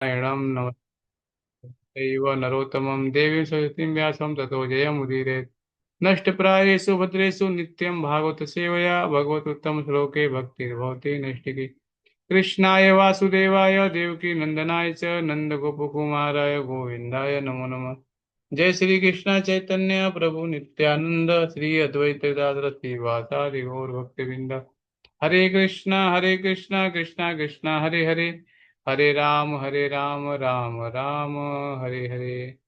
नारायणं नमस्ते नरोत्तमं देवीं सरस्वतीं व्यासं ततो जयमुदीरयेत्। नष्टप्रायेषु भद्रेषु नित्यं भागवत सेवया भगवतोत्तम श्लोके भक्तिर्भवति नैष्टिकी। कृष्णाय वासुदेवाय देवकी नंदनाय च नंदगोपकुमाराय गोविंदाय नमो नमः। जय श्री कृष्ण चैतन्य प्रभु नित्यानंद श्री अद्वैत गदाधर श्रीवासादि गौर भक्तवृंद। हरे कृष्णा कृष्णा कृष्णा हरे हरे, हरे राम राम राम हरे हरे।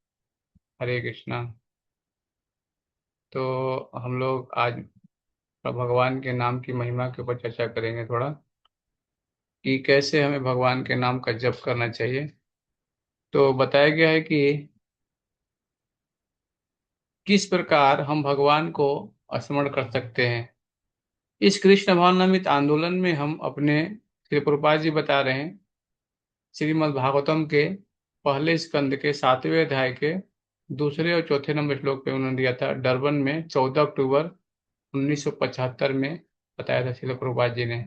हरे कृष्णा। तो हम लोग आज भगवान के नाम की महिमा के ऊपर चर्चा करेंगे थोड़ा, कि कैसे हमें भगवान के नाम का जप करना चाहिए। तो बताया गया है कि किस प्रकार हम भगवान को स्मरण कर सकते हैं। इस कृष्ण भावनामृत आंदोलन में हम अपने श्री प्रभुपाद जी बता रहे हैं, श्रीमद् भागवतम के पहले स्कंद के 7वें अध्याय के दूसरे और चौथे नंबर श्लोक पे उन्होंने दिया था, डरबन में 14 अक्टूबर 1975 में बताया था श्रील प्रभुपाद जी ने,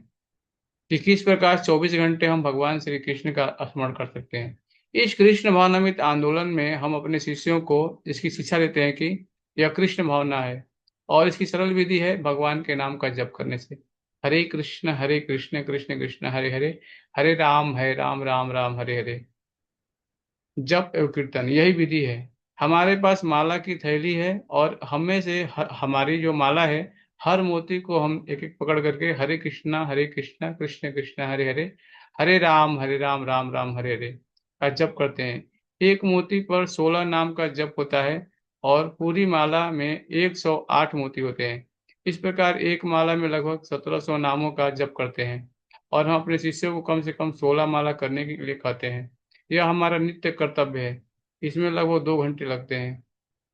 कि किस प्रकार 24 घंटे हम भगवान श्री कृष्ण का स्मरण कर सकते हैं। इस कृष्ण भावनामृत आंदोलन में हम अपने शिष्यों को इसकी शिक्षा देते हैं कि यह कृष्ण भावना है और इसकी सरल विधि है भगवान के नाम का जप करने से। हरे कृष्ण कृष्ण कृष्ण हरे हरे, हरे राम राम राम हरे हरे। जप एवं कीर्तन यही विधि है। हमारे पास माला की थैली है और हमें से हमारी जो माला है, हर मोती को हम एक एक पकड़ करके हरे कृष्णा कृष्ण कृष्ण हरे हरे, हरे राम राम राम हरे हरे का जप करते हैं। एक मोती पर 16 नाम का जप होता है और पूरी माला में 108 मोती होते हैं। इस प्रकार एक माला में लगभग 1700 नामों का जप करते हैं और हम अपने शिष्यों को कम से कम 16 माला करने के लिए कहते हैं। यह हमारा नित्य कर्तव्य है। इसमें लगभग 2 घंटे लगते हैं।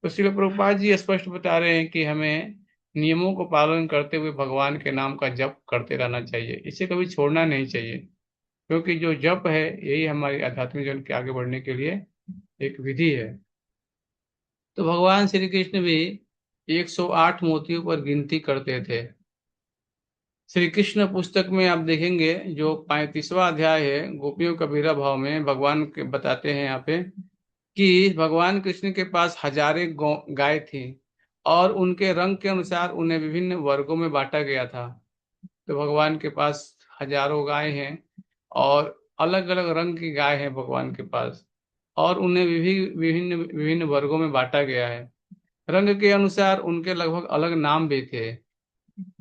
तो श्रील प्रभुपाद जी स्पष्ट बता रहे हैं कि हमें नियमों को पालन करते हुए भगवान के नाम का जप करते रहना चाहिए, इसे कभी छोड़ना नहीं चाहिए, क्योंकि जो जप है यही हमारी आध्यात्मिक जीवन के आगे बढ़ने के लिए एक विधि है। तो भगवान श्री कृष्ण भी 108 मोतियों पर गिनती करते थे। श्री कृष्ण पुस्तक में आप देखेंगे जो 35वां अध्याय है, गोपियों का वीरा भाव में भगवान के बताते हैं यहाँ पे कि भगवान कृष्ण के पास हजारें गाय थी और उनके रंग के अनुसार उन्हें विभिन्न वर्गों में बांटा गया था। तो भगवान के पास हजारों गाय हैं और अलग अलग रंग की गाय है भगवान के पास, और उन्हें विभिन्न विभिन्न विभिन्न वर्गों में बांटा गया है। रंग के अनुसार उनके लगभग अलग नाम भी थे।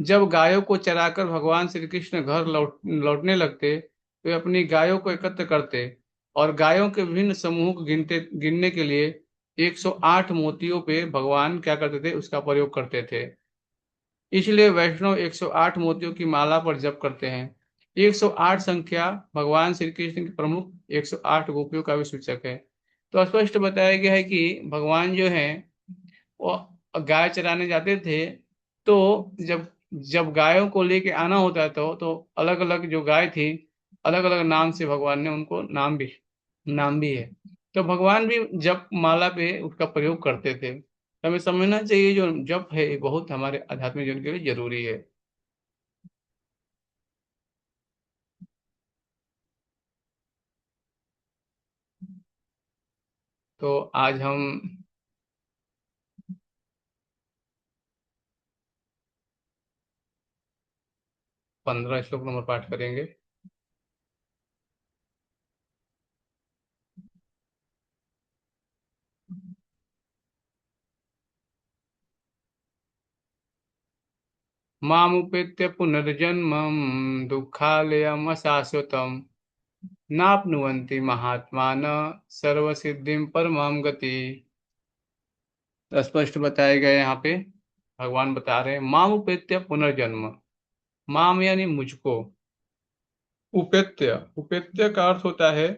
जब गायों को चराकर भगवान श्री कृष्ण घर लौटने लगते, वे अपनी गायों को एकत्र करते और गायों के विभिन्न समूहों को गिनने के लिए 108 मोतियों पे भगवान क्या करते थे, उसका प्रयोग करते थे। इसलिए वैष्णव 108 मोतियों की माला पर जप करते हैं। 108 संख्या भगवान श्री कृष्ण की प्रमुख 108 गोपियों का भी सूचक है। तो स्पष्ट बताया गया है कि भगवान जो है वो गाय चराने जाते थे, तो जब जब गायों को लेके आना होता तो अलग अलग जो गाय थी, अलग अलग नाम से भगवान ने उनको नाम भी है। तो भगवान भी जप माला पे उसका प्रयोग करते थे। तो हमें समझना चाहिए जो जप है ये बहुत हमारे आध्यात्मिक जीवन के लिए जरूरी है। तो आज हम 15 श्लोक नंबर पाठ करेंगे। मामुपेत्य पुनर्जन्मं दुःखालयमशाश्वतम् नाप्नुवन्ति महात्मान सर्वसिद्धिं परमां गति। स्पष्ट बताया गया है यहाँ पे। भगवान बता रहे हैं माम उपेत्य पुनर्जन्म। माम यानी मुझको, उपेत्य उपेत्य का अर्थ होता है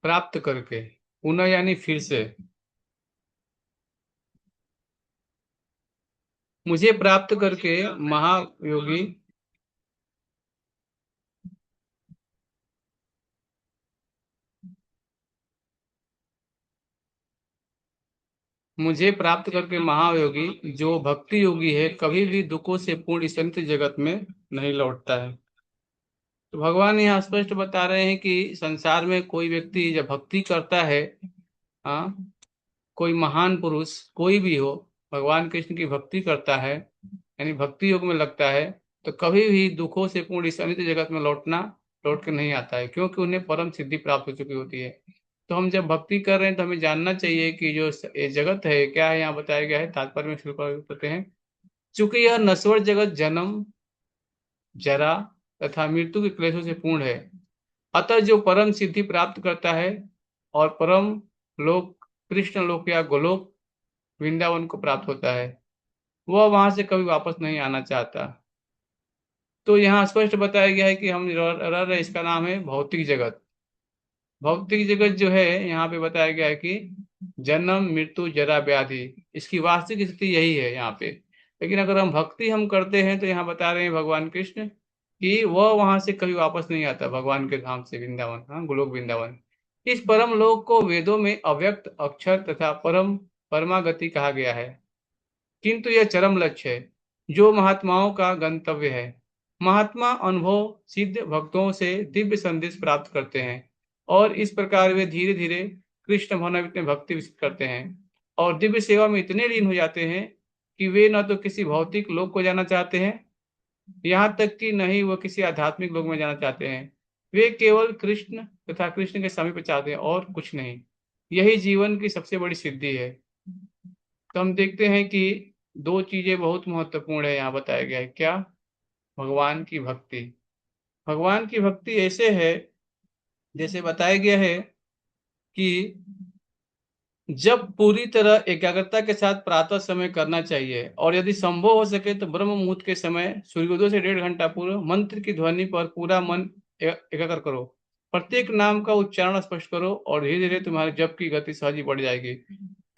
प्राप्त करके, पुनः यानी फिर से। मुझे प्राप्त करके महायोगी, मुझे प्राप्त करके महायोगी जो भक्ति योगी है कभी भी दुखों से पूर्ण इस अंत जगत में नहीं लौटता है। तो भगवान यहाँ स्पष्ट बता रहे हैं कि संसार में कोई व्यक्ति जब भक्ति करता है, हाँ, कोई महान पुरुष कोई भी हो, भगवान कृष्ण की भक्ति करता है, यानी भक्ति योग में लगता है, तो कभी भी दुखों से पूर्ण इस अनित्य जगत में लौट के नहीं आता है, क्योंकि उन्हें परम सिद्धि प्राप्त हो चुकी होती है। तो हम जब भक्ति कर रहे हैं तो हमें जानना चाहिए कि जो ये जगत है क्या है, यहाँ बताया गया है तात्पर्य में श्लोक कहते हैं, चूंकि यह नश्वर जगत जन्म जरा तथा मृत्यु के क्लेशों से पूर्ण है, अतः जो परम सिद्धि प्राप्त करता है और परम लोक कृष्ण लोक या गोलोक वृंदावन को प्राप्त होता है, वह वहां से कभी वापस नहीं आना चाहता। तो यहाँ स्पष्ट बताया गया है कि हम रह रहे, इसका नाम है भौतिक जगत। भौतिक जगत जो है यहाँ पे बताया गया है कि जन्म मृत्यु जरा व्याधि, इसकी वास्तविक स्थिति यही है यहाँ पे। लेकिन अगर हम करते हैं तो यहाँ बता रहे हैं भगवान कृष्ण कि वह वहां से कभी वापस नहीं आता, भगवान के धाम से वृंदावन, हाँ, गोलोक वृंदावन। इस परम लोक को वेदों में अव्यक्त अक्षर तथा परमागति कहा गया है, किंतु यह चरम लक्ष्य है जो महात्माओं का गंतव्य है। महात्मा अनुभव सिद्ध भक्तों से दिव्य संदेश प्राप्त करते हैं और इस प्रकार वे धीरे धीरे कृष्ण भावनामृत में भक्ति विकसित करते हैं और दिव्य सेवा में इतने लीन हो जाते हैं कि वे न तो किसी भौतिक लोक को जाना चाहते हैं, यहाँ तक कि न ही वो किसी आध्यात्मिक लोक में जाना चाहते हैं। वे केवल कृष्ण तथा कृष्ण के समीप चाहते हैं और कुछ नहीं। यही जीवन की सबसे बड़ी सिद्धि है। तो हम देखते हैं कि दो चीजें बहुत महत्वपूर्ण है यहाँ बताया गया है। क्या? भगवान की भक्ति। भगवान की भक्ति ऐसे है, जैसे बताया गया है कि जब पूरी तरह एकाग्रता के साथ प्रातः समय करना चाहिए और यदि संभव हो सके तो ब्रह्म मुहूर्त के समय सूर्योदय से 1.5 घंटा पूर्व मंत्र की ध्वनि पर पूरा मन एकाग्र करो। प्रत्येक नाम का उच्चारण स्पष्ट करो और धीरे धीरे तुम्हारे जप की गति सहज ही बढ़ जाएगी।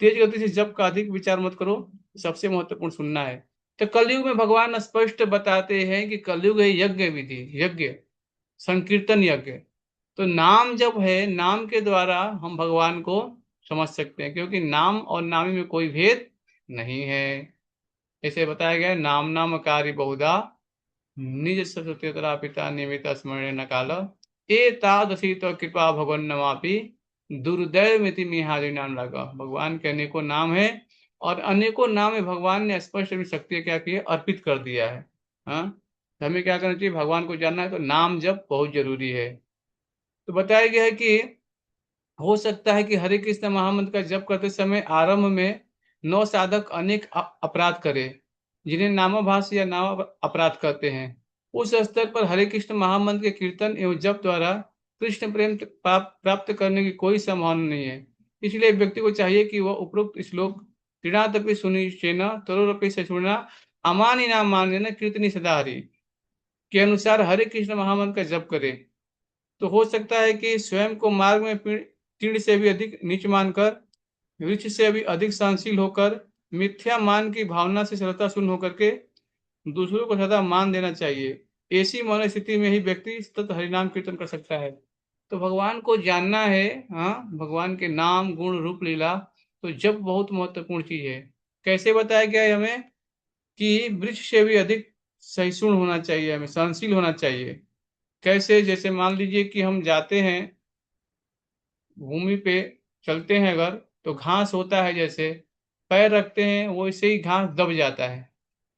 तेज गति से जप का अधिक विचार मत करो, सबसे महत्वपूर्ण सुनना है। तो कलयुग में भगवान स्पष्ट बताते हैं कि कलयुग है यज्ञ विधि, यज्ञ संकीर्तन यज्ञ। तो नाम जब है, नाम के द्वारा हम भगवान को समझ सकते हैं, क्योंकि नाम और नामी में कोई भेद नहीं है। ऐसे बताया गया है, नाम नाम कार्य बहुधा निज सत्यतरा पिता निमित स्मरण न काल एतादसी तो कृपा भगवान नमापि दुर्दैव मिति मिहारिणान लगा। भगवान के अनेकों नाम है और अनेकों नाम में भगवान ने स्पष्ट अपनी शक्ति क्या की है, अर्पित कर दिया है। हाँ, तो हमें क्या करना चाहिए, भगवान को जानना है तो नाम जप बहुत जरूरी है। तो बताया गया है कि हो सकता है कि हरे कृष्ण महामंत्र का जप करते समय आरंभ में नौ साधक अनेक अपराध करे, जिन्हें नामाभास या नाम अपराध कहते हैं। उस स्तर पर हरे कृष्ण महामंत्र के कीर्तन एवं जप द्वारा कृष्ण प्रेम प्राप्त करने की कोई संभावना नहीं है। इसलिए व्यक्ति को चाहिए कि वह उपरोक्त श्लोक क्रीड़ातपि सुनिश्चेन तरोरपि सचुर्णा अमानि नाम मान कीर्तनी सदा हरि के अनुसार हरे कृष्ण महामंत्र का जप करे। तो हो सकता है कि स्वयं को मार्ग में तीर्ण से भी अधिक नीच मानकर, वृक्ष से भी अधिक सहनशील होकर, मिथ्या मान की भावना से श्रद्धा शून्य होकर के दूसरों को सदा मान देना चाहिए। ऐसी मन स्थिति में ही व्यक्ति सतत हरिनाम कीर्तन कर सकता है। तो भगवान को जानना है, हाँ, भगवान के नाम गुण रूप लीला, तो जब बहुत महत्वपूर्ण चीज है। कैसे बताया गया है हमें कि वृक्ष से भी अधिक सहिष्णु होना चाहिए, हमें सहनशील होना चाहिए। कैसे? जैसे मान लीजिए कि हम जाते हैं भूमि पे, चलते हैं अगर, तो घास होता है, जैसे पैर रखते हैं वो ऐसे ही घास दब जाता है,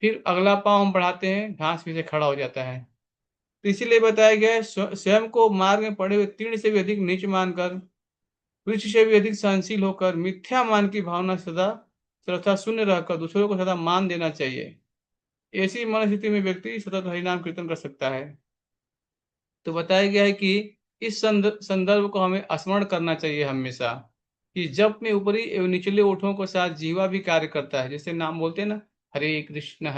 फिर अगला पाँव हम बढ़ाते हैं घास फिर से खड़ा हो जाता है। तो इसीलिए बताया गया है स्वयं को मार्ग में पड़े हुए तीर्ण से भी अधिक नीच मानकर, वृक्ष से भी अधिक सहनशील होकर, मिथ्या मान की भावना सदा श्रद्धा शून्य रहकर दूसरों को सदा मान देना चाहिए। ऐसी मन स्थिति में व्यक्ति सतत हरिनाम कीर्तन कर सकता है। तो बताया गया है कि इस संदर्भ को हमें स्मरण करना चाहिए हमेशा कि जप में ऊपरी एवं निचले ओठों के साथ जीवा भी कार्य करता है। जैसे नाम बोलते हैं ना, हरे कृष्ण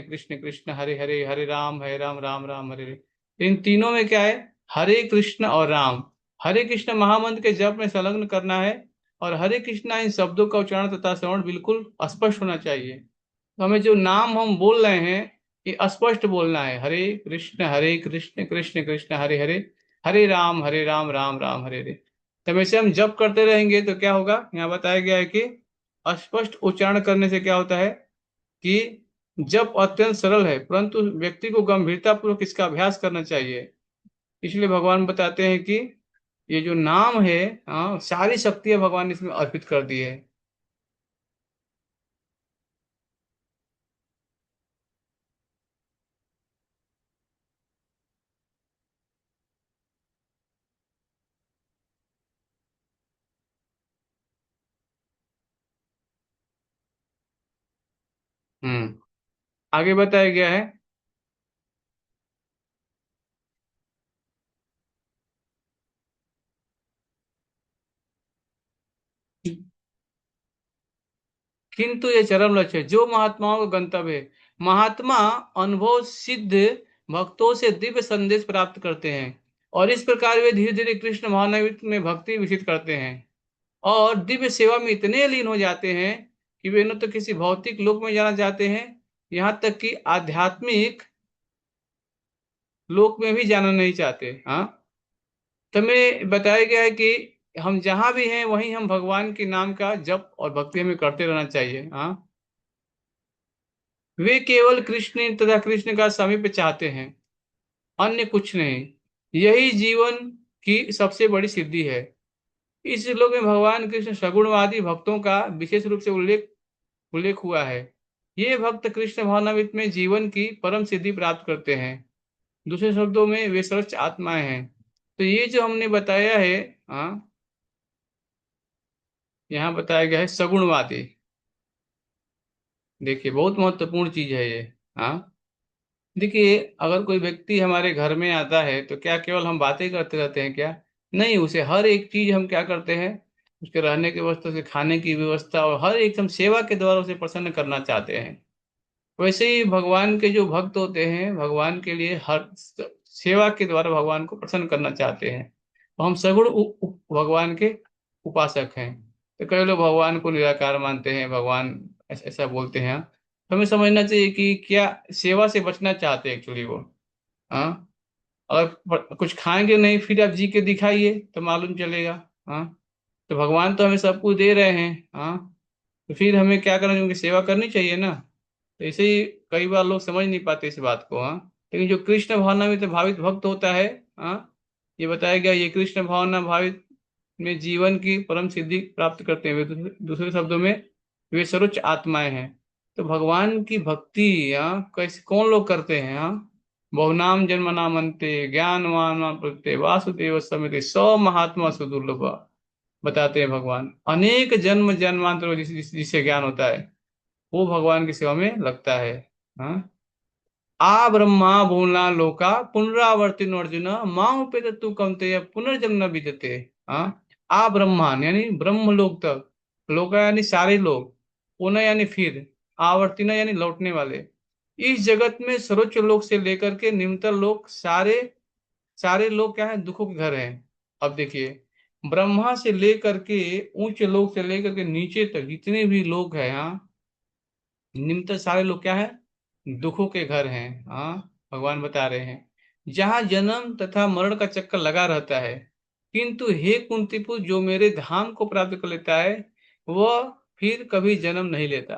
कृष्ण कृष्ण हरे हरे, हरे राम राम राम हरे हरे। इन तीनों में क्या है, हरे कृष्ण और राम। हरे कृष्ण महामंत्र के जप में संलग्न करना है और हरे कृष्ण इन शब्दों का उच्चारण तथा श्रवण बिल्कुल स्पष्ट होना चाहिए। तो हमें जो नाम हम बोल रहे हैं ये स्पष्ट बोलना है, हरे कृष्ण कृष्ण कृष्ण हरे हरे, हरे राम राम राम हरे हरे। तब ऐसे हम जप करते रहेंगे तो क्या होगा, यहाँ बताया गया है कि स्पष्ट उच्चारण करने से क्या होता है कि जप अत्यंत सरल है, परंतु व्यक्ति को गंभीरता पूर्वक इसका अभ्यास करना चाहिए। इसलिए भगवान बताते हैं कि ये जो नाम है, हाँ, सारी शक्तियां भगवान ने इसमें अर्पित कर दी है। आगे बताया गया है। किंतु ये चरम लक्ष्य है, जो महात्माओं का गंतव्य है। महात्मा अनुभव सिद्ध भक्तों से दिव्य संदेश प्राप्त करते हैं, और इस प्रकार वे धीरे धीरे कृष्ण भावनामृत में भक्ति विकसित करते हैं, और दिव्य सेवा में इतने लीन हो जाते हैं कि वे न तो किसी भौतिक लोक में जाना चाहते हैं, यहाँ तक कि आध्यात्मिक लोक में भी जाना नहीं चाहते। हाँ, तो हमें बताया गया है कि हम जहां भी हैं वहीं हम भगवान के नाम का जप और भक्ति हमें करते रहना चाहिए। हाँ, वे केवल कृष्ण तथा कृष्ण का सामीप्य चाहते हैं, अन्य कुछ नहीं। यही जीवन की सबसे बड़ी सिद्धि है। इस श्लोक में भगवान कृष्ण सगुणवादी भक्तों का विशेष रूप से उल्लेख उल्लेख हुआ है। ये भक्त कृष्ण भावनामृत में जीवन की परम सिद्धि प्राप्त करते हैं। दूसरे शब्दों में वे सर्वोच्च आत्माएं हैं। तो ये जो हमने बताया है, हाँ, यहाँ बताया गया है सगुणवादी। देखिए, बहुत महत्वपूर्ण चीज है ये। हाँ, देखिए, अगर कोई व्यक्ति हमारे घर में आता है तो क्या केवल हम बातें करते रहते हैं क्या? नहीं, उसे हर एक चीज हम क्या करते हैं, उसके रहने की व्यवस्था, उसके खाने की व्यवस्था, और हर एक हम सेवा के द्वारा उसे प्रसन्न करना चाहते हैं। वैसे ही भगवान के जो भक्त होते हैं, भगवान के लिए हर सेवा के द्वारा भगवान को प्रसन्न करना चाहते हैं। तो हम सगुण भगवान के उपासक हैं। तो कई लोग भगवान को निराकार मानते हैं, भगवान ऐसा बोलते हैं। तो हमें समझना चाहिए कि क्या सेवा से बचना चाहते हैं एक्चुअली वो। हाँ, अगर कुछ खाएंगे नहीं फिर आप जी के दिखाइए तो मालूम चलेगा। हाँ, तो भगवान तो हमें सब कुछ दे रहे हैं। हाँ, तो फिर हमें क्या करना चाहिए, उनकी सेवा करनी चाहिए ना। तो ऐसे ही कई बार लोग समझ नहीं पाते इस बात को। हाँ, लेकिन जो कृष्ण भावना में तो भावित भक्त होता है, हाँ, ये बताया गया, ये कृष्ण भावना भावित में जीवन की परम सिद्धि प्राप्त करते हैं। वे दूसरे शब्दों में वे सर्वोच्च आत्माएं हैं। तो भगवान की भक्ति, हाँ, कैसे कौन लोग करते हैं? हाँ, बहुनाम जन्म नामन्ते ज्ञानवान प्रत्यय वासुदेव समिति सौ महात्मा सुदुर्लभ, बताते हैं भगवान। अनेक जन्म जन्मांतर जिससे ज्ञान होता है वो भगवान की सेवा में लगता है। हाँ, आ ब्रह्मा भूलना लोका पुनरावर्तिन अर्जुन माम पे तू कौन्तेय पुनर्जन्म न विद्यते। हाँ, आ ब्रह्मान यानी ब्रह्म लोक तक, लोका यानी सारे लोग, पुनः यानी फिर, आवर्तिन यानी लौटने वाले। इस जगत में सर्वोच्च लोक से लेकर के निम्नतर लोक, सारे सारे लोग क्या है, दुखों के घर हैं। अब देखिए, ब्रह्मा से लेकर के उच्च लोक से लेकर के नीचे तक जितने भी लोग हैं, हाँ, निम्नतर सारे लोग क्या है, दुखों के घर हैं। हाँ, भगवान बता रहे हैं जहाँ जन्म तथा मरण का चक्कर लगा रहता है, किंतु हे कुंतीपुत्र, जो मेरे धाम को प्राप्त कर लेता है वह फिर कभी जन्म नहीं लेता।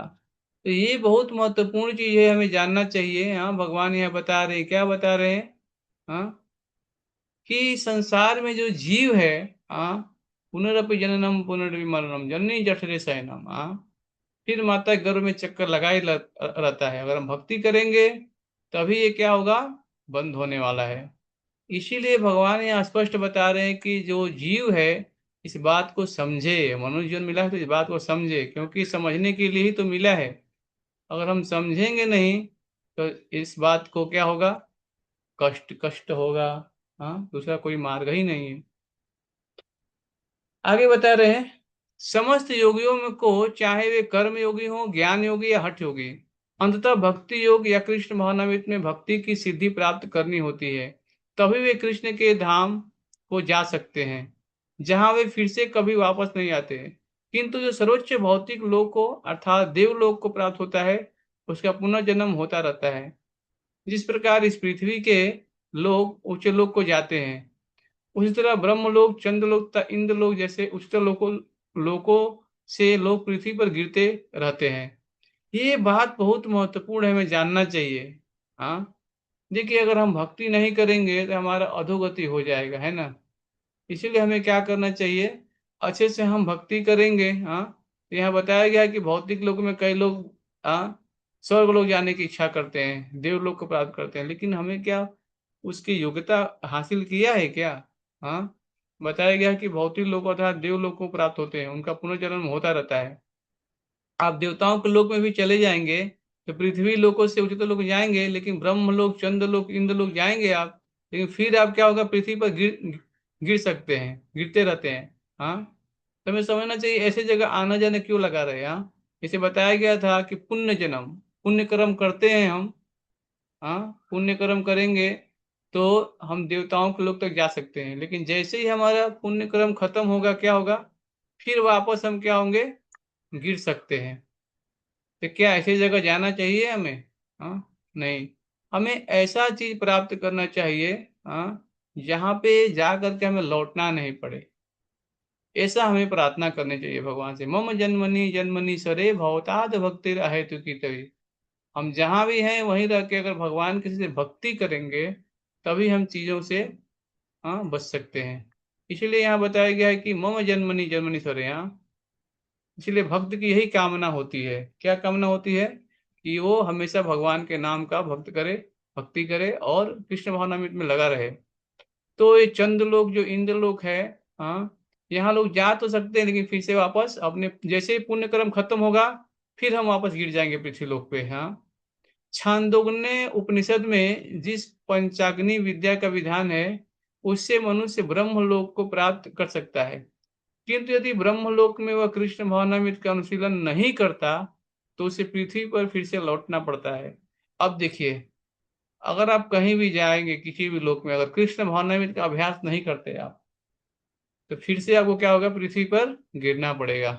तो ये बहुत महत्वपूर्ण चीज है, हमें जानना चाहिए। हाँ, भगवान यहाँ बता रहे हैं, क्या बता रहे हैं? हाँ, कि संसार में जो जीव है, हाँ, पुनरपि जननम पुनरपि मरणम जननी जठरे शयनम। हाँ, फिर माता के गर्भ में चक्कर लगाए रहता है। अगर हम भक्ति करेंगे तभी ये क्या होगा, बंद होने वाला है। इसीलिए भगवान यहाँ स्पष्ट बता रहे हैं कि जो जीव है इस बात को समझे। मनुष्य जीवन मिला है तो इस बात को समझे, क्योंकि समझने के लिए ही तो मिला है। अगर हम समझेंगे नहीं तो इस बात को क्या होगा, कष्ट कष्ट होगा। हाँ, दूसरा कोई मार्ग ही नहीं है। आगे बता रहे हैं, समस्त योगियों में को, चाहे वे कर्म योगी हो, ज्ञान योगी या हठ योगी, अंततः भक्ति योग या कृष्ण भावनामृत में भक्ति की सिद्धि प्राप्त करनी होती है। तभी वे कृष्ण के धाम को जा सकते हैं, जहां वे फिर से कभी वापस नहीं आते। किंतु जो सर्वोच्च भौतिक लोक को अर्थात देवलोक को प्राप्त होता है, उसका पुनर्जन्म होता रहता है। जिस प्रकार इस पृथ्वी के लोग उच्च लोक को जाते हैं, उसी तरह ब्रह्मलोक, चंद्रलोक तथा इंद्रलोक जैसे उच्चतर लोकों से लोग पृथ्वी पर गिरते रहते हैं। ये बात बहुत महत्वपूर्ण है, हमें जानना चाहिए। हाँ, देखिए, अगर हम भक्ति नहीं करेंगे तो हमारा अधोगति हो जाएगा, है ना। इसीलिए हमें क्या करना चाहिए, अच्छे से हम भक्ति करेंगे। हाँ, तो यहाँ बताया गया है कि भौतिक लोक में कई लोग स्वर्ग लोग जाने की इच्छा करते हैं, देवलोक को प्राप्त करते हैं, लेकिन हमें क्या उसकी योग्यता हासिल किया है क्या। हाँ, बताया गया है कि भौतिक लोक अर्थात देवलोक को प्राप्त होते हैं, उनका पुनर्जन्म होता रहता है। आप देवताओं के लोक में भी चले जाएंगे तो पृथ्वी लोकों से उच्चतर लोग जाएंगे, लेकिन ब्रह्म लोक, चंद्र लोक, इंद्र लोक जाएंगे आप, लेकिन फिर आप क्या होगा, पृथ्वी पर गिर गिर सकते हैं, गिरते रहते हैं। हाँ, तो हमें समझना चाहिए ऐसे जगह आना जाना क्यों लगा रहे। हाँ, इसे बताया गया था कि पुण्य जन्म, पुण्य कर्म करते हैं हम। हाँ, पुण्य कर्म करेंगे तो हम देवताओं के लोक तक जा सकते हैं, लेकिन जैसे ही हमारा पुण्य कर्म खत्म होगा क्या होगा, फिर वापस हम क्या होंगे, गिर सकते हैं। तो क्या ऐसी जगह जाना चाहिए हमें। हाँ, नहीं, हमें ऐसा चीज प्राप्त करना चाहिए, हाँ, जहाँ पे जा करके हमें लौटना नहीं पड़े। ऐसा हमें प्रार्थना करनी चाहिए भगवान से, मम जन्मनि जन्मनि सरे भवताद भक्तिर अहेतु की तभी। हम जहाँ भी हैं वहीं रह के अगर भगवान किसी से भक्ति करेंगे तभी हम चीजों से, हाँ, बच सकते हैं। इसलिए यहाँ बताया गया है कि मम जन्मनि जन्मनि सरे। यहाँ इसलिए भक्त की यही कामना होती है, क्या कामना होती है, कि वो हमेशा भगवान के नाम का भक्त करे, भक्ति करे और कृष्ण भावनामृत में लगा रहे। तो ये चंद्र लोक जो इंद्र लोक है, हाँ, यहाँ लोग जा तो सकते हैं, लेकिन फिर से वापस अपने जैसे ही पुण्य कर्म खत्म होगा फिर हम वापस गिर जाएंगे पृथ्वी लोक पे। हाँ, छांदोग्य उपनिषद में जिस पंचाग्नि विद्या का विधान है उससे मनुष्य ब्रह्मलोक को प्राप्त कर सकता है, किंतु यदि ब्रह्मलोक में वह कृष्ण भावनामृत का अनुशीलन नहीं करता तो उसे पृथ्वी पर फिर से लौटना पड़ता है। अब देखिए, अगर आप कहीं भी जाएंगे किसी भी लोक में, अगर कृष्ण भावनामृत का अभ्यास नहीं करते आप, तो फिर से आपको क्या होगा, पृथ्वी पर गिरना पड़ेगा।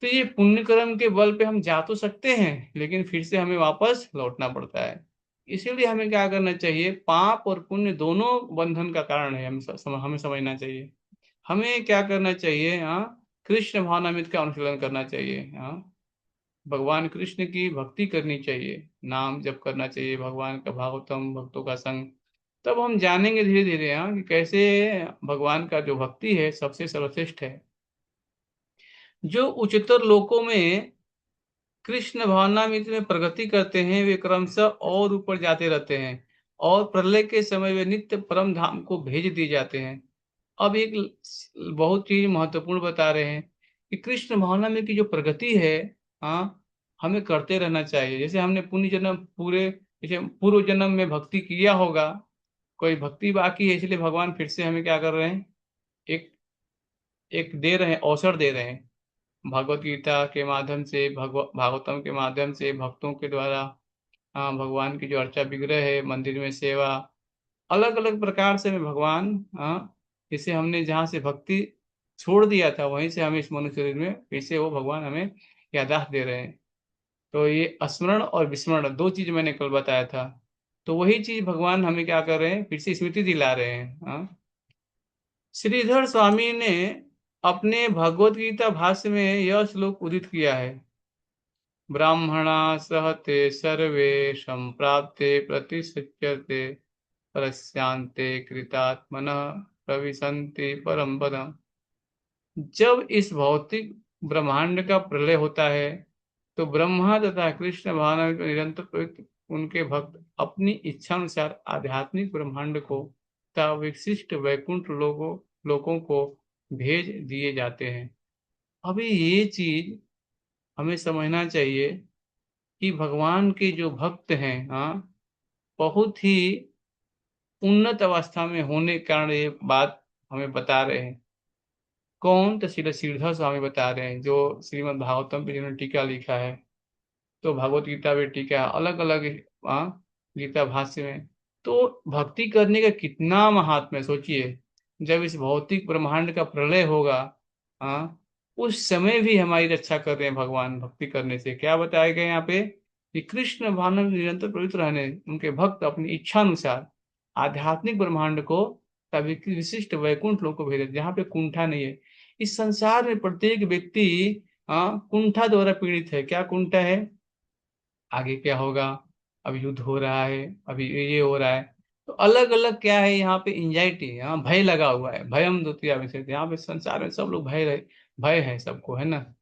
तो ये पुण्य कर्म के बल पे हम जा तो सकते हैं, लेकिन फिर से हमें वापस लौटना पड़ता है। इसीलिए हमें क्या करना चाहिए, पाप और पुण्य दोनों बंधन का कारण है, हमें समझना चाहिए। हमें क्या करना चाहिए, हाँ, कृष्ण भावनामृत का अनुशीलन करना चाहिए। हाँ, भगवान कृष्ण की भक्ति करनी चाहिए, नाम जप करना चाहिए भगवान का, भागवतम भक्तों का संग। तब हम जानेंगे धीरे धीरे, हाँ, कि कैसे भगवान का जो भक्ति है सबसे सर्वश्रेष्ठ है। जो उच्चतर लोकों में कृष्ण भावनामृत में प्रगति करते हैं वे क्रमशः और ऊपर जाते रहते हैं, और प्रलय के समय वे नित्य परम धाम को भेज दिए जाते हैं। अब एक बहुत चीज महत्वपूर्ण बता रहे हैं कि कृष्ण भावना में की जो प्रगति है, हाँ, हमें करते रहना चाहिए। जैसे हमने पुण्य जन्म पूरे, जैसे पूर्व जन्म में भक्ति किया होगा, कोई भक्ति बाकी है, इसलिए भगवान फिर से हमें क्या कर रहे हैं, एक एक दे रहे हैं, अवसर दे रहे हैं, भगवत गीता के माध्यम से, भागवतम के माध्यम से, भक्तों के द्वारा, हाँ, भगवान की जो अर्चा विग्रह है, मंदिर में सेवा, अलग अलग प्रकार से हमें भगवान, हाँ, जैसे हमने जहाँ से भक्ति छोड़ दिया था वहीं से हमें इस मनुष्य शरीर में फिर से वो भगवान हमें यादाश्त दे रहे हैं। तो ये स्मरण और विस्मरण दो चीज मैंने कल बताया था, तो वही चीज भगवान हमें क्या कर रहे हैं, फिर से स्मृति दिला रहे हैं। हाँ, श्रीधर स्वामी ने अपने भगवत गीता भाष्य में यह श्लोक उदित किया है, ब्राह्मणा सहते सर्वे संप्राप्ते प्रतिशच्यते परस्यांते कृतात्मनः प्रविशन्ति परम पदम्। जब इस भौतिक ब्रह्मांड का प्रलय होता है तो ब्रह्मा तथा कृष्ण भावना के निरंतर प्रयुक्त उनके भक्त अपनी इच्छानुसार आध्यात्मिक ब्रह्मांड को तथा विशिष्ट वैकुंठ लोकों को भेज दिए जाते हैं। अभी ये चीज हमें समझना चाहिए कि भगवान के जो भक्त हैं, हाँ, बहुत ही उन्नत अवस्था में होने के कारण ये बात हमें बता रहे हैं। कौन, तो श्रीधर स्वामी बता रहे हैं, जो श्रीमद् भागवतम पे जिन्होंने टीका लिखा है, तो भगवत गीता पे टीका अलग अलग, हाँ, गीता भाष्य में। तो भक्ति करने का कितना महात्म्य है, सोचिए, जब इस भौतिक ब्रह्मांड का प्रलय होगा, हाँ, उस समय भी हमारी रक्षा कर रहे हैं भगवान भक्ति करने से। क्या बताया गया यहाँ पे, कि कृष्ण भावना में निरंतर पवित्र रहने उनके भक्त अपनी इच्छा अनुसार आध्यात्मिक ब्रह्मांड को तभी विशिष्ट वैकुंठ लोक को भेजे जहाँ पे कुंठा नहीं है। इस संसार में प्रत्येक व्यक्ति, हाँ, कुंठा द्वारा पीड़ित है। क्या कुंठा है, आगे क्या होगा, अभी युद्ध हो रहा है, अभी ये हो रहा है। तो अलग अलग क्या है यहाँ पे, एंजाइटी, यहाँ भय लगा हुआ है, भयम द्वितीया विषय, यहाँ पे संसार में सब लोग भय रहे, भय है सबको, है ना।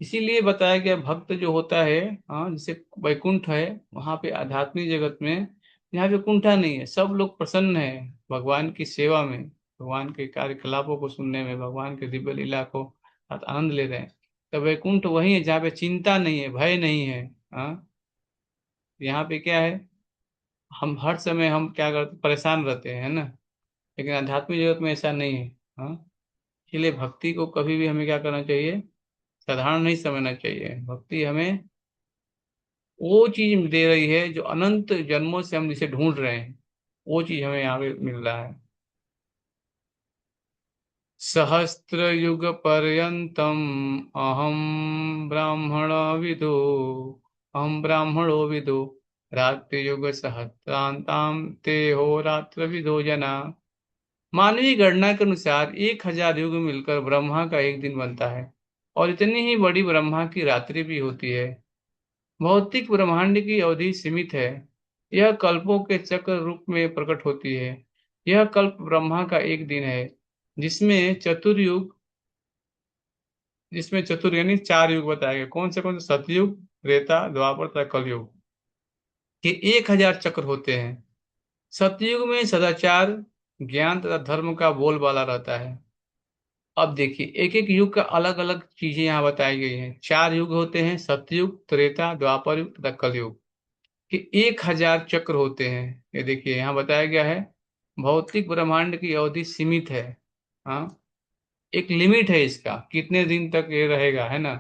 इसीलिए बताया गया भक्त जो होता है, हाँ, जैसे वैकुंठ है, वहां पे आध्यात्मिक जगत में यहाँ पे कुंठा नहीं है, सब लोग प्रसन्न है भगवान की सेवा में, भगवान के कार्यकलापों को सुनने में, भगवान के दिव्य लीला को साथ आनंद ले रहे हैं। तो वैकुंठ वही है जहाँ पे चिंता नहीं है, भय नहीं है। हाँ, यहाँ पे क्या है, हम हर समय हम क्या करते, परेशान रहते हैं, है ना। लेकिन आध्यात्मिक जगत में ऐसा नहीं है। हाँ, इसलिए भक्ति को कभी भी हमें क्या करना चाहिए, साधारण नहीं समझना चाहिए। भक्ति हमें वो चीज दे रही है जो अनंत जन्मों से हम जिसे ढूंढ रहे हैं, वो चीज हमें यहाँ पे मिल रहा है। सहस्त्र युग पर्यंतम अहम ब्राह्मण विदो, अहम ब्राह्मणो विदो, रात्रि युग सहस्त्रांताम ते हो रात्र विदो जना। मानवीय गणना के अनुसार 1,000 युग मिलकर ब्रह्मा का एक दिन बनता है, और इतनी ही बड़ी ब्रह्मा की रात्रि भी होती है। भौतिक ब्रह्मांड की अवधि सीमित है, यह कल्पों के चक्र रूप में प्रकट होती है। यह कल्प ब्रह्मा का एक दिन है, जिसमें चतुर्युग, जिसमें चतुर यानी 4 युग बताए गए। कौन से सतयुग, त्रेता, द्वापर तथा कलयुग के 1,000 चक्र होते हैं। सतयुग में सदाचार, ज्ञान तथा धर्म का बोलबाला रहता है। अब देखिए, एक एक युग का अलग अलग चीजें यहाँ बताई गई हैं। 4 युग होते हैं, सतयुग, त्रेता, द्वापर युग तथा कलयुग कि 1,000 चक्र होते हैं। ये देखिए यहाँ बताया गया है, भौतिक ब्रह्मांड की अवधि सीमित है। हाँ, एक लिमिट है इसका, कितने दिन तक ये रहेगा, है ना।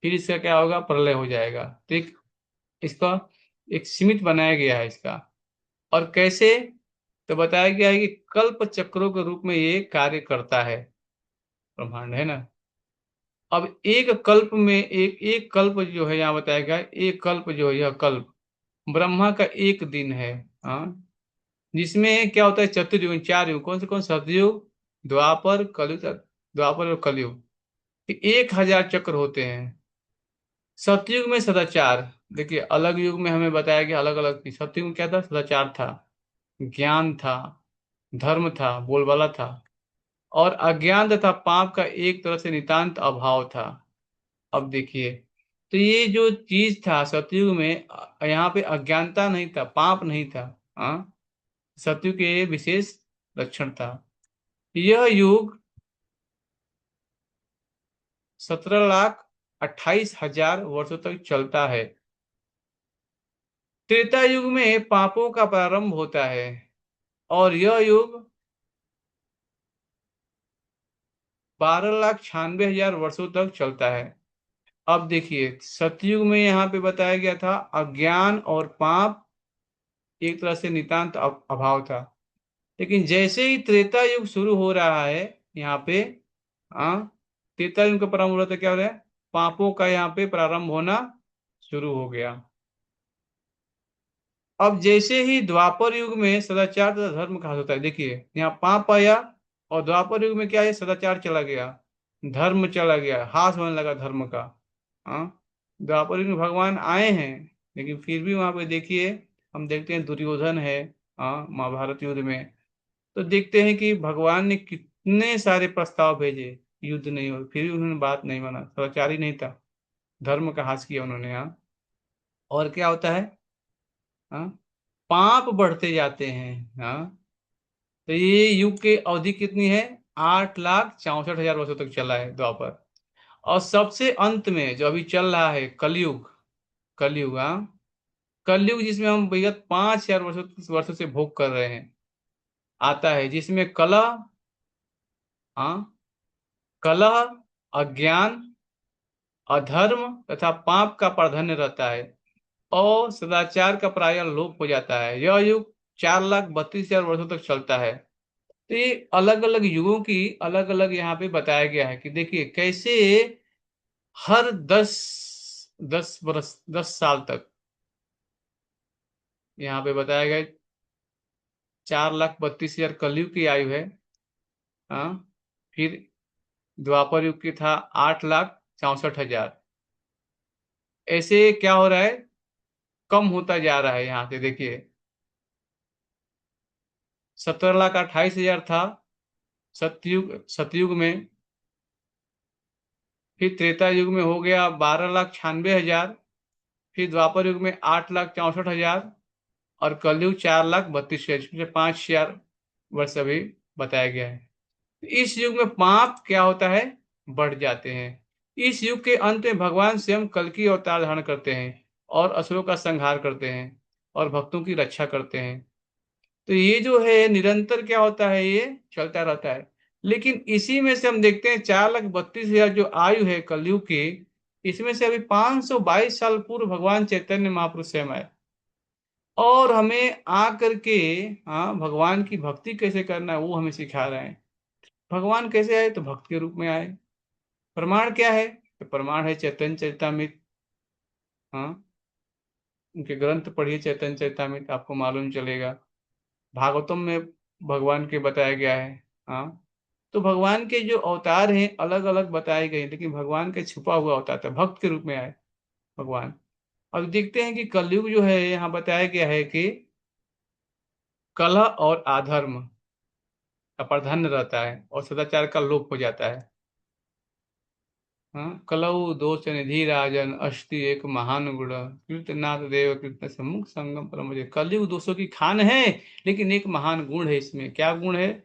फिर इसका क्या होगा, प्रलय हो जाएगा। तो एक इसका एक सीमित बनाया गया है इसका। और कैसे, तो बताया गया है कि कल्प चक्रों के रूप में ये कार्य करता है ब्रह्मांड, है ना। अब एक कल्प में एक एक कल्प जो है यहाँ बताया गया है, एक कल्प जो है, यह कल्प ब्रह्मा का एक दिन है। हाँ, जिसमें क्या होता है, चतुर्युग, 4 युग, कौन से, सतयुग, द्वापर, कलयुग, द्वापर और कलयुग के 1,000 चक्र होते हैं। सतयुग में सदाचार, देखिए अलग युग में हमें बताया गया अलग अलग थी। सतयुग में क्या था, सदाचार था, ज्ञान था, धर्म था, बोलबाला था, और अज्ञान तथा पाप का एक तरह से नितांत अभाव था। अब देखिए, तो ये जो चीज था सतयुग में, यहाँ पे अज्ञानता नहीं था, पाप नहीं था। हाँ, सतयुग के ये विशेष लक्षण था। यह युग 17,28,000 वर्षों तक चलता है। त्रेता युग में पापों का प्रारंभ होता है, और यह युग 12,96,000 वर्षों तक चलता है। अब देखिए, सतयुग में यहाँ पे बताया गया था अज्ञान और पाप एक तरह से नितांत अभाव था। लेकिन जैसे ही त्रेता युग शुरू हो रहा है यहाँ पे, हाँ, त्रेता युग का प्रारंभ हो रहा था, क्या हो रहा है, पापों का यहाँ पे प्रारंभ होना शुरू हो गया। अब जैसे ही द्वापर युग में सदाचार तथा धर्म का ह्रास होता है, देखिए यहाँ पाप आया, और द्वापर युग में क्या है, सदाचार चला गया, धर्म चला गया, ह्रास होने लगा धर्म का। हाँ, द्वापर युग में भगवान आए हैं, लेकिन फिर भी वहां पे देखिए, हम देखते हैं दुर्योधन है, हाँ, महाभारत युद्ध में, तो देखते हैं कि भगवान ने कितने सारे प्रस्ताव भेजे, युद्ध नहीं हो, फिर भी उन्होंने बात नहीं माना, सदाचार ही नहीं था, धर्म का ह्रास किया उन्होंने। हाँ, और क्या होता है, हाँ, पाप बढ़ते जाते हैं। हाँ, तो ये युग की अवधि कितनी है, 8,64,000 वर्षों तक चला है द्वापर। और सबसे अंत में जो अभी चल रहा है कलयुग, कलयुग, हाँ, कलयुग जिसमें हम विगत 5,000 वर्षों वर्षों से भोग कर रहे हैं, आता है, जिसमें कलह, हाँ, कलह, अज्ञान, अधर्म तथा पाप का प्राधान्य रहता है, और सदाचार का प्राय लोप हो जाता है। यह युग 4,32,000 वर्षों तक चलता है। तो ये अलग अलग युगों की अलग अलग यहाँ पे बताया गया है कि देखिए कैसे हर 10 10 बरस 10 साल तक यहाँ पे बताया गया, 4,32,000 कलयुग की आयु है। हाँ, फिर द्वापर युग की था 8,64,000। ऐसे क्या हो रहा है, कम होता जा रहा है। यहाँ से देखिए, 17,28,000 था सतयुग में। फिर त्रेता युग में हो गया 12,96,000। फिर द्वापर युग में 8,64,000। और कलयुग 4,32,000, जिसमें 5,000 वर्ष अभी बताया गया है। इस युग में पाप क्या होता है, बढ़ जाते हैं। इस युग के अंत में भगवान स्वयं कल की अवतार धारण करते हैं और असुरों का संहार करते हैं और भक्तों की रक्षा करते हैं। तो ये जो है निरंतर क्या होता है, ये चलता रहता है। लेकिन इसी में से हम देखते हैं 4,32,000 जो आयु है कलयुग की, इसमें से अभी 522 साल पूर्व भगवान चैतन्य महापुरुष स्वयं आए और हमें आ करके, हाँ, भगवान की भक्ति कैसे करना है वो हमें सिखा रहे हैं। भगवान कैसे आए, तो भक्त के रूप में आए। प्रमाण क्या है, तो प्रमाण है चैतन्य चरितामृत। हाँ, उनके ग्रंथ पढ़िए चैतन्य चरितामृत, आपको मालूम चलेगा। भागवतम में भगवान के बताया गया है। हाँ, तो भगवान के जो अवतार हैं अलग अलग बताए गए, लेकिन भगवान का छुपा हुआ अवतार था, भक्त के रूप में आए भगवान। अब देखते हैं कि कलयुग जो है यहाँ बताया गया है कि कलह और अधर्म का प्राधान्य रहता है और सदाचार का लोप हो जाता है। हाँ, कलौ दोष निधि राजन अष्टि एक महान गुण कीर्तनाथ देव कीर्तन सम्मुख संगम परम भजन। कलयुग दोषों की खान है, लेकिन एक महान गुण है इसमें। क्या गुण है,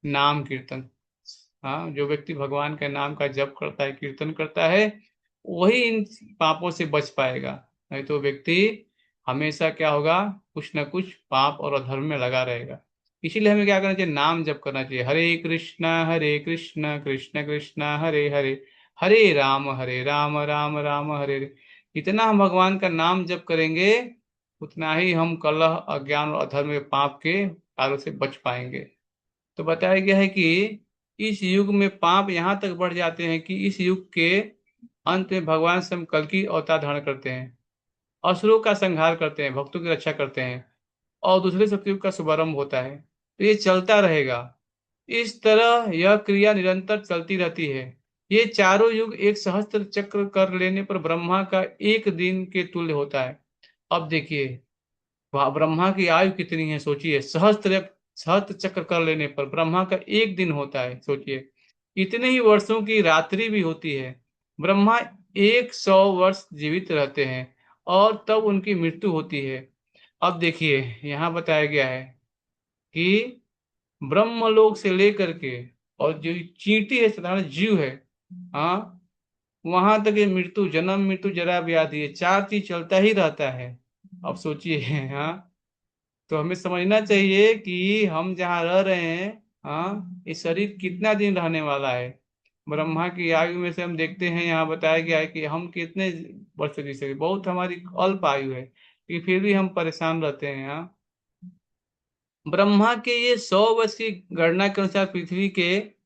नाम कीर्तन। हाँ, जो व्यक्ति भगवान के नाम का जप करता है, कीर्तन करता है, वही इन पापों से बच पाएगा। नहीं तो व्यक्ति हमेशा क्या होगा, कुछ ना कुछ पाप और अधर्म में लगा रहेगा। इसीलिए हमें क्या करना चाहिए, नाम जप करना चाहिए। हरे कृष्णा कृष्ण कृष्ण हरे हरे, हरे राम राम राम हरे हरे। जितना हम भगवान का नाम जप करेंगे, उतना ही हम कलह अज्ञान और अधर्म के पाप के कारों से बच पाएंगे। तो बताया गया है कि इस युग में पाप यहाँ तक बढ़ जाते हैं कि इस युग के अंत में भगवान स्वयं कल की अवतार धारण करते हैं, असुरों का संहार करते हैं, भक्तों की रक्षा करते हैं और दूसरे सतयुग का शुभारंभ होता है। तो ये चलता रहेगा। इस तरह यह क्रिया निरंतर चलती रहती है। ये चारों युग एक सहस्त्र चक्र कर लेने पर ब्रह्मा का एक दिन के तुल्य होता है। अब देखिए, ब्रह्मा की आयु कितनी है, सोचिए। सहस्त्र सहस्त्र चक्र कर लेने पर ब्रह्मा का एक दिन होता है, सोचिए। इतने ही वर्षों की रात्रि भी होती है। ब्रह्मा 100 वर्ष जीवित रहते हैं और तब उनकी मृत्यु होती है। अब देखिए, यहाँ बताया गया है कि ब्रह्मलोक से लेकर के और जो चींटी है, साधारण जीव है, हाँ, वहां तक ये मृत्यु, जन्म मृत्यु जरा व्याधि, ये चार चीज चलता ही रहता है। अब सोचिए, हाँ, तो हमें समझना चाहिए कि हम जहाँ रह रहे हैं, हाँ, ये शरीर कितना दिन रहने वाला है। ब्रह्मा की आयु में से हम देखते हैं, यहाँ बताया गया है कि हम कितने वर्ष जी सकते, बहुत हमारी अल्प आयु है, कि फिर भी हम परेशान रहते हैं। हाँ, ब्रह्मा के ये 100 वर्ष की गणना के अनुसार पृथ्वी के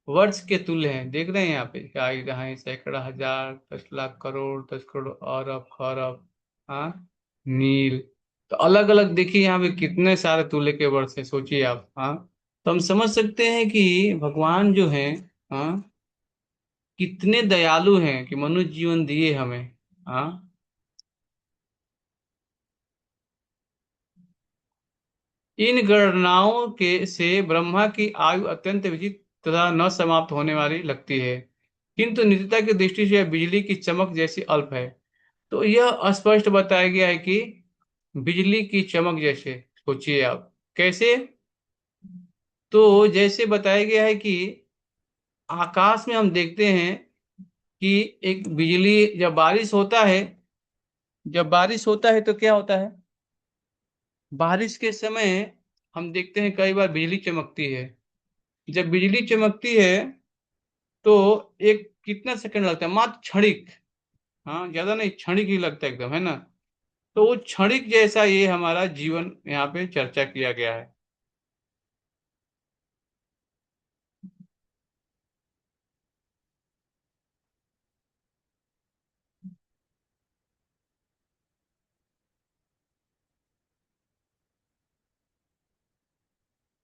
वर्ष के तुल्य हैं। देख रहे हैं यहाँ पे, क्या है, सैकड़ा, हजार, 10 लाख, करोड़, 10 करोड़, अरब, खरब, हाँ, नील। तो अलग अलग देखिए यहाँ पे कितने सारे तुल्य के वर्ष है, सोचिए आप। हाँ, तो हम समझ सकते हैं कि भगवान जो है, हाँ, कितने दयालु हैं कि मनुष्य जीवन दिए हमें। हाँ, इन गणनाओं के से ब्रह्मा की आयु अत्यंत विचित्र तथा न समाप्त होने वाली लगती है, किंतु नित्यता की दृष्टि से यह बिजली की चमक जैसी अल्प है। तो यह स्पष्ट बताया गया है कि बिजली की चमक जैसे, सोचिए आप कैसे। तो जैसे बताया गया है कि आकाश में हम देखते हैं कि एक बिजली, जब बारिश होता है तो क्या होता है, बारिश के समय हम देखते हैं कई बार बिजली चमकती है। जब बिजली चमकती है तो एक कितना सेकंड लगता है, मात्र क्षणिक। हाँ, ज्यादा नहीं, क्षणिक ही लगता है एकदम, है ना। तो वो क्षणिक जैसा ये हमारा जीवन यहाँ पे चर्चा किया गया है।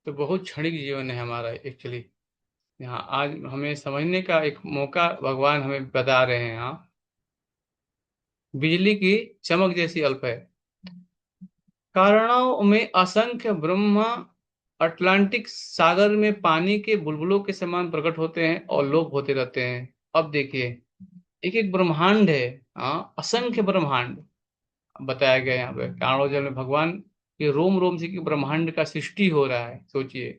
तो बहुत क्षणिक जीवन है हमारा एक्चुअली। यहाँ आज हमें समझने का एक मौका भगवान हमें बता रहे हैं। हाँ, बिजली की चमक जैसी अल्प है। कारणों में असंख्य ब्रह्मा अटलांटिक सागर में पानी के बुलबुलों के समान प्रकट होते हैं और लोप होते रहते हैं। अब देखिए, एक एक ब्रह्मांड है। हाँ, असंख्य ब्रह्मांड बताया गया यहाँ पे कारणों जल में भगवान के रोम रोम से कि ब्रह्मांड का सृष्टि हो रहा है। सोचिए,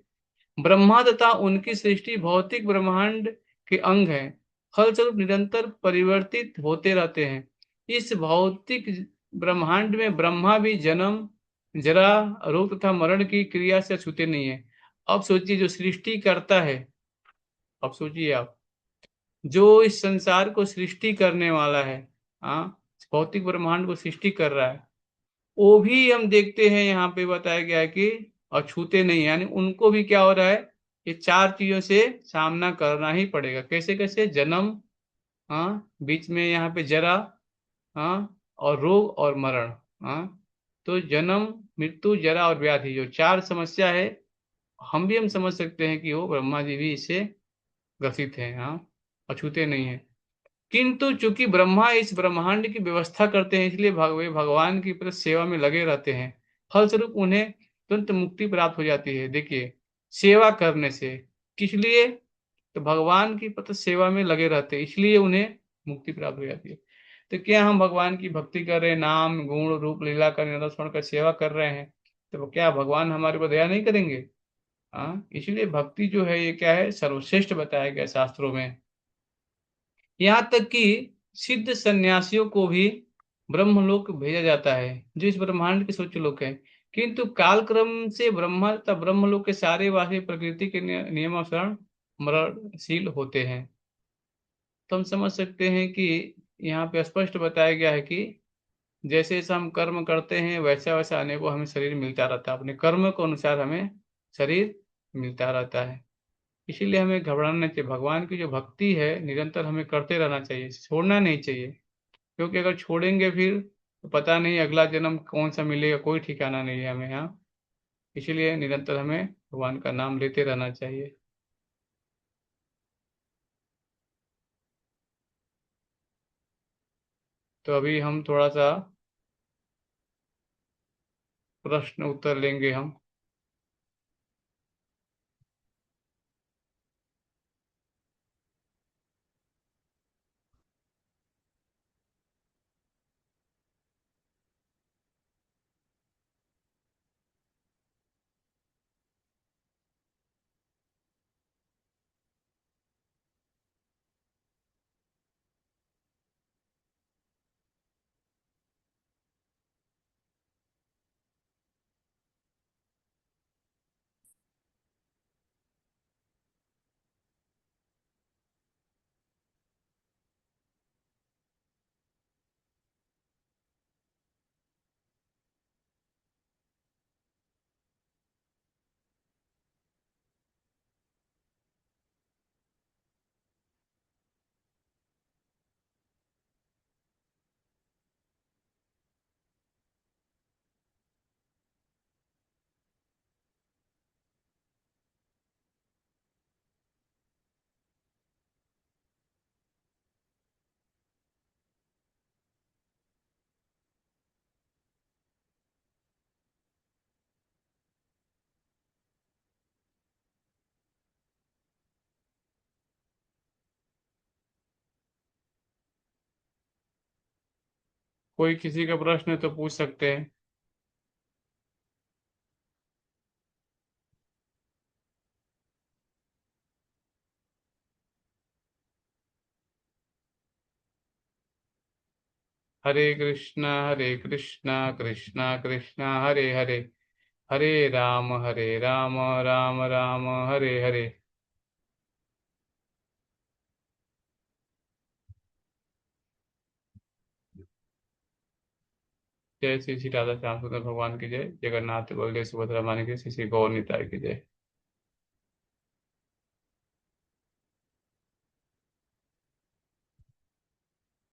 ब्रह्मा तथा उनकी सृष्टि भौतिक ब्रह्मांड के अंग हैं, फलस्वरूप निरंतर परिवर्तित होते रहते हैं। इस भौतिक ब्रह्मांड में ब्रह्मा भी जन्म, जरा, रोग तथा मरण की क्रिया से छूते नहीं है। अब सोचिए, जो सृष्टि करता है, अब सोचिए आप, जो इस संसार को सृष्टि करने वाला है, हाँ, भौतिक ब्रह्मांड को सृष्टि कर रहा है, वो भी हम देखते हैं यहाँ पे बताया गया है कि अछूते नहीं, यानी उनको भी क्या हो रहा है, ये चार चीजों से सामना करना ही पड़ेगा। कैसे कैसे? जन्म, हाँ, बीच में यहाँ पे जरा, हाँ, और रोग और मरण। हाँ, तो जन्म, मृत्यु, जरा और व्याधि, जो चार समस्या है, हम समझ सकते हैं कि वो ब्रह्मा जी भी इससे ग्रसित हैं। हाँ, अछूते नहीं है। किंतु चूंकि ब्रह्मा इस ब्रह्मांड की व्यवस्था करते हैं, इसलिए वे भगवान की प्रति सेवा में लगे रहते हैं। फलस्वरूप उन्हें तुरंत मुक्ति प्राप्त हो जाती है। देखिए, सेवा करने से, किस लिए? तो भगवान की प्रति सेवा में लगे रहते हैं, इसलिए उन्हें मुक्ति प्राप्त हो जाती है। तो क्या हम भगवान की भक्ति कर रहे हैं, नाम गुण रूप लीला का निरंतर स्मरण कर सेवा कर रहे हैं, तो क्या भगवान हमारे पर दया नहीं करेंगे? हाँ, इसलिए भक्ति जो है ये क्या है, सर्वश्रेष्ठ बताया गया शास्त्रों में। यहाँ तक कि सिद्ध सन्यासियों को भी ब्रह्मलोक भेजा जाता है, जो इस ब्रह्मांड के सोच लोक है। किंतु कालक्रम से ब्रह्मा तथा ब्रह्मलोक के सारे वासी प्रकृति के नियमानुसार मरणशील होते हैं। तो हम समझ सकते हैं कि यहाँ पे स्पष्ट बताया गया है कि जैसे जैसे हम कर्म करते हैं, वैसा वैसा आने को हमें शरीर मिलता रहता है, अपने कर्म के अनुसार हमें शरीर मिलता रहता है। इसीलिए हमें घबराना नहीं चाहिए। भगवान की जो भक्ति है निरंतर हमें करते रहना चाहिए, छोड़ना नहीं चाहिए। क्योंकि अगर छोड़ेंगे फिर तो पता नहीं अगला जन्म कौन सा मिलेगा, कोई ठिकाना नहीं है हमें यहाँ। इसीलिए निरंतर हमें भगवान का नाम लेते रहना चाहिए। तो अभी हम थोड़ा सा प्रश्न उत्तर लेंगे हम। कोई किसी का प्रश्न है तो पूछ सकते हैं। हरे कृष्णा कृष्णा कृष्णा हरे हरे, हरे राम राम राम हरे हरे। जय श्री श्री राधा श्याम सुंदर भगवान की जय। जगन्नाथ बलदेव सुभद्रा मानी की, श्री श्री गौर निताई की जय।